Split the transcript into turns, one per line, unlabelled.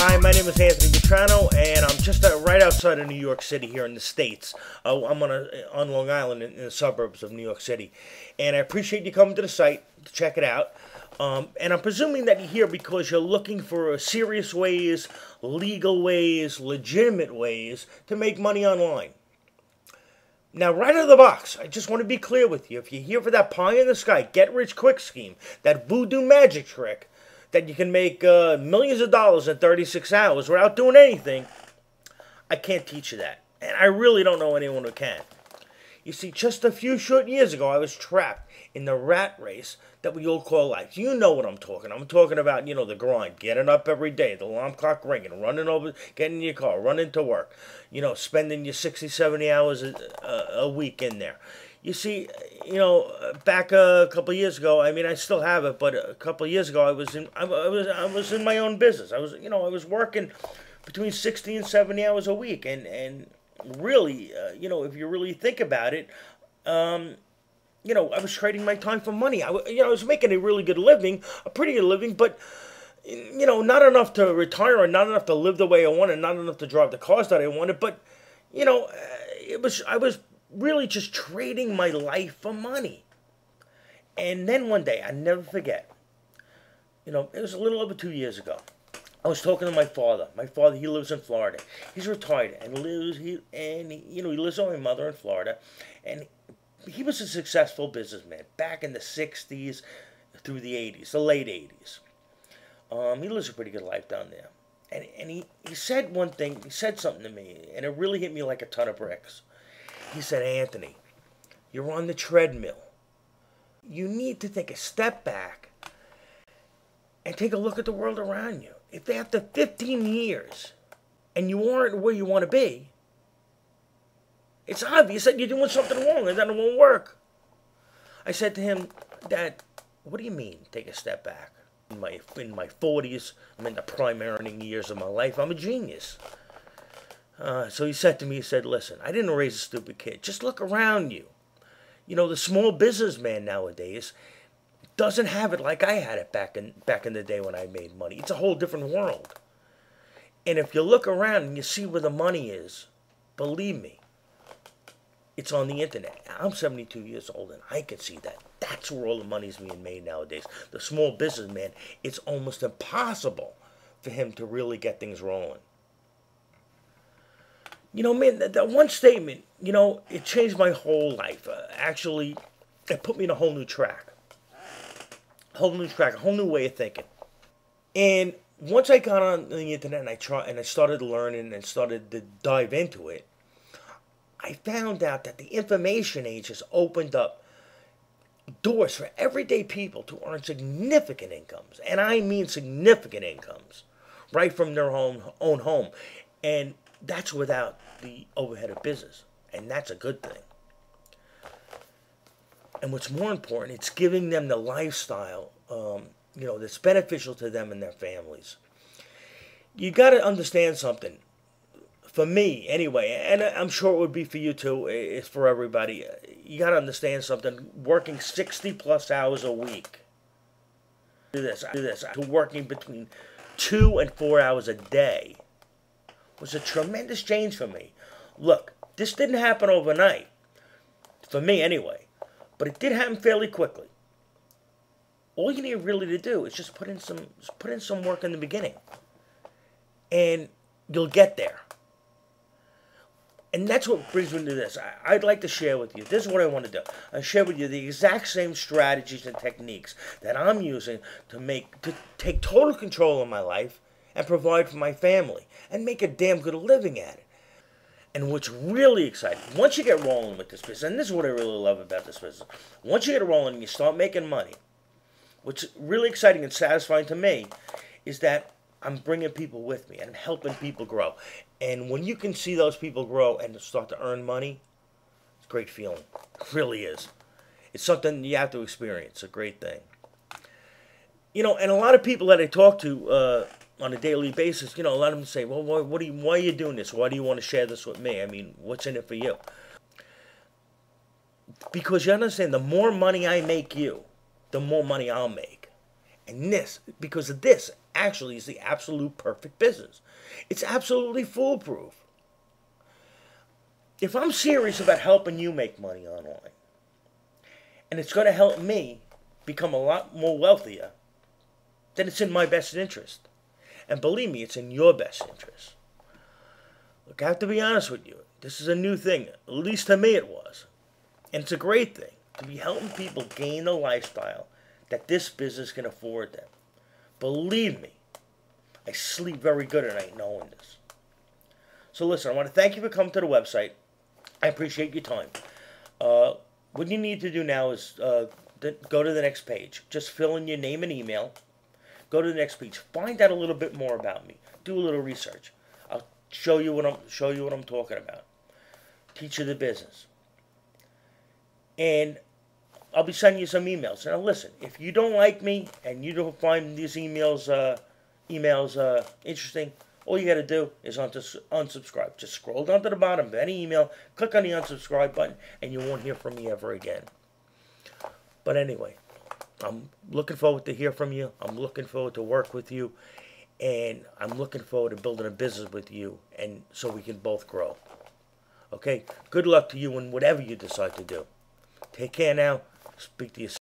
Hi, my name is Anthony Vitrano, and I'm just right outside of New York City here in the States. I'm on Long Island in the suburbs of New York City. And I appreciate you coming to the site to check it out. And I'm presuming that you're here because you're looking for serious ways, legal ways, legitimate ways to make money online. Now, right out of the box, I just want to be clear with you. If you're here for that pie in the sky, get-rich-quick scheme, that voodoo magic trick, that you can make millions of dollars in 36 hours without doing anything, I can't teach you that. And I really don't know anyone who can. You see, just a few short years ago, I was trapped in the rat race that we all call life. You know what I'm talking. I'm talking about, the grind, getting up every day, the alarm clock ringing, running over, getting in your car, running to work, spending your 60, 70 hours a week in there. You see, back a couple of years ago, I still have it, but a couple of years ago, I was in my own business. I was working between 60 and 70 hours a week, and really, if you really think about it, I was trading my time for money. I was making a really good living, a pretty good living, but not enough to retire, and not enough to live the way I wanted, not enough to drive the cars that I wanted. But I was really just trading my life for money. And then one day, I never forget. It was a little over 2 years ago. I was talking to my father. My father, he lives in Florida. He's retired and he lives with my mother in Florida, and he was a successful businessman back in the 60s through the 80s, the late 80s. He lives a pretty good life down there. And he said one thing, he said something to me, and it really hit me like a ton of bricks. He said, "Anthony, you're on the treadmill. You need to take a step back and take a look at the world around you. If after 15 years and you aren't where you want to be, it's obvious that you're doing something wrong and that it won't work." I said to him, "Dad, what do you mean, take a step back? In my 40s, I'm in the prime earning years of my life. I'm a genius." So he said to me, "Listen, I didn't raise a stupid kid. Just look around you. The small businessman nowadays doesn't have it like I had it back in the day when I made money. It's a whole different world. And if you look around and you see where the money is, believe me, it's on the internet." I'm 72 years old, and I can see that. That's where all the money's being made nowadays. The small businessman, it's almost impossible for him to really get things rolling. Man, that one statement, it changed my whole life. Actually, it put me in a whole new track. A whole new way of thinking. And once I got on the internet and I started learning and started to dive into it, I found out that the information age has opened up doors for everyday people to earn significant incomes. And I mean significant incomes, right from their own home. And that's without the overhead of business. And that's a good thing. And what's more important, it's giving them the lifestyle, that's beneficial to them and their families. You got to understand something. For me, anyway, and I'm sure it would be for you too, it's for everybody. You got to understand something. Working 60-plus hours a week, to working between 2 and 4 hours a day was a tremendous change for me. Look, this didn't happen overnight, for me anyway, but it did happen fairly quickly. All you need really to do is just put in some work in the beginning, and you'll get there. And that's what brings me to this. I'd like to share with you. This is what I want to do. I share with you the exact same strategies and techniques that I'm using to take total control of my life and provide for my family and make a damn good living at it. And what's really exciting, once you get rolling with this business, and this is what I really love about this business, once you get rolling and you start making money, what's really exciting and satisfying to me is that I'm bringing people with me and I'm helping people grow. And when you can see those people grow and start to earn money, it's a great feeling. It really is. It's something you have to experience. It's a great thing. And a lot of people that I talk to on a daily basis, a lot of them say, "Well, why are you doing this? Why do you want to share this with me? What's in it for you?" Because you understand, the more money I make you, the more money I'll make. And because of this, actually is the absolute perfect business. It's absolutely foolproof. If I'm serious about helping you make money online, and it's going to help me become a lot more wealthier, then it's in my best interest. And believe me, it's in your best interest. Look, I have to be honest with you. This is a new thing. At least to me it was. And it's a great thing to be helping people gain the lifestyle that this business can afford them. Believe me, I sleep very good at night knowing this. So listen, I want to thank you for coming to the website. I appreciate your time. What you need to do now is go to the next page. Just fill in your name and email. Go to the next page. Find out a little bit more about me. Do a little research. I'll show you what I'm talking about. Teach you the business. And I'll be sending you some emails. Now listen, if you don't like me and you don't find these emails interesting, all you got to do is unsubscribe. Just scroll down to the bottom of any email, click on the unsubscribe button, and you won't hear from me ever again. But anyway, I'm looking forward to hear from you. I'm looking forward to work with you. And I'm looking forward to building a business with you, and so we can both grow. Okay? Good luck to you in whatever you decide to do. Take care now. Speak to you soon.